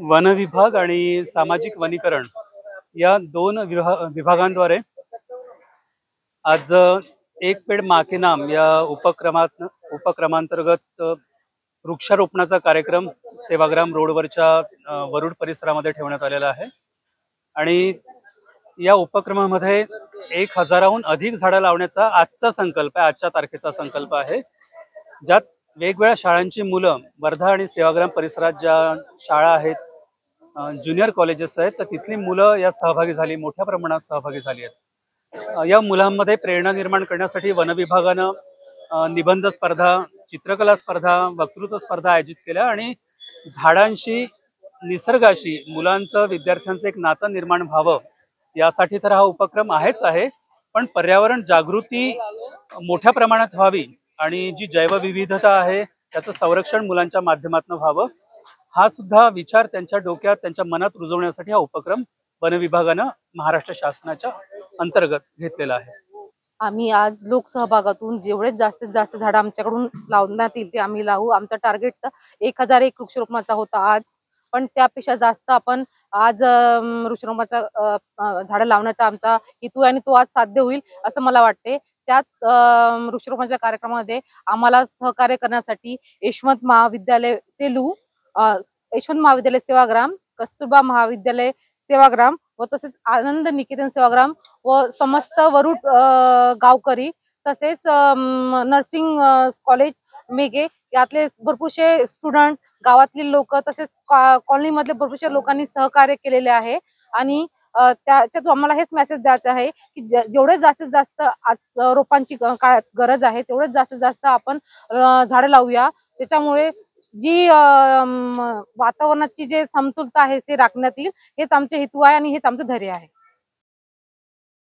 One विभाग आणि सामाजिक वनीकरण या दोन विभागांद्वारे आज एक पेड़ माँ के नाम या उपक्रमांतर्गत वृक्षारोपणाचा कार्यक्रम सेवाग्राम रोडवरच्या वरुड परिसरामध्ये ठेवण्यात आलेला आहे। आणि या उपक्रमामध्ये 1000हून अधिक झाडं लावण्याचा आजचा संकल्प आहे, आजच्या तारखेचा संकल्प आहे, ज्यात वेगवेगळ्या शाळांची मुलं वर्धा आणि सेवाग्राम परिसरात ज्या शाळा आहेत, ज्युनियर कॉलेजेस आहेत, तर तिथली मुलं या सहभागी झाली, मोठ्या प्रमाणात सहभागी झाली आहेत। या मुलांमध्ये प्रेरणा निर्माण करण्यासाठी वन विभागानं निबंध स्पर्धा, चित्रकला स्पर्धा, वक्तृत्व स्पर्धा आयोजित केल्या आणि झाडांशी, निसर्गाशी मुलांचं, विद्यार्थ्यांचं एक नातं निर्माण व्हावं यासाठी तर हा उपक्रम आहेच आहे, पण पर्यावरण जागृती मोठ्या प्रमाणात व्हावी आणि जी जैवविविधता आहे त्याचं संरक्षण मुलांच्या माध्यमातून व्हावं, हा सुद्धा विचार त्यांच्या डोक्यात, त्यांच्या मनात रुजवण्यासाठी हा उपक्रम वन विभागानं महाराष्ट्र शासनाच्या अंतर्गत घेतलेला आहे। आम्ही आज लोकसहभागातून जेवढे जास्तीत जास्त झाडं आमच्याकडून लावण्यात येईल ते आम्ही लावू। आमचा टार्गेट तर 1001 वृक्षारोपणाचा होता आज, पण त्यापेक्षा जास्त आपण आज वृक्षारोपणाचा झाडं लावण्याचा आमचा हेतू आहे आणि तो आज साध्य होईल असं मला वाटते। त्याच वृक्षारोपणाच्या कार्यक्रमामध्ये आम्हाला सहकार्य करण्यासाठी यशवंत महाविद्यालय सेलू, यशवंत महाविद्यालय सेवाग्राम, कस्तुरबा महाविद्यालय सेवाग्राम व तसेच आनंद निकेतन सेवाग्राम व समस्त वरुड गावकरी, तसेच नर्सिंग कॉलेज मेघे यातले भरपूरशे स्टुडंट, गावातले लोक, तसेच कॉलनी मधले भरपूरशे लोकांनी सहकार्य केलेले आहे। आणि त्याच्यात आम्हाला हेच मेसेज द्यायचा आहे की जेवढे जास्तीत जास्त आज रोपांची गरज आहे तेवढेच जास्तीत जास्त आपण झाडं लावूया। त्याच्यामुळे जी वातावरणाची जे समतोलता आहे ते राखण्यात येईल, हेच आमचे हेतू आहे आणि हेच आमचं धैर्य आहे।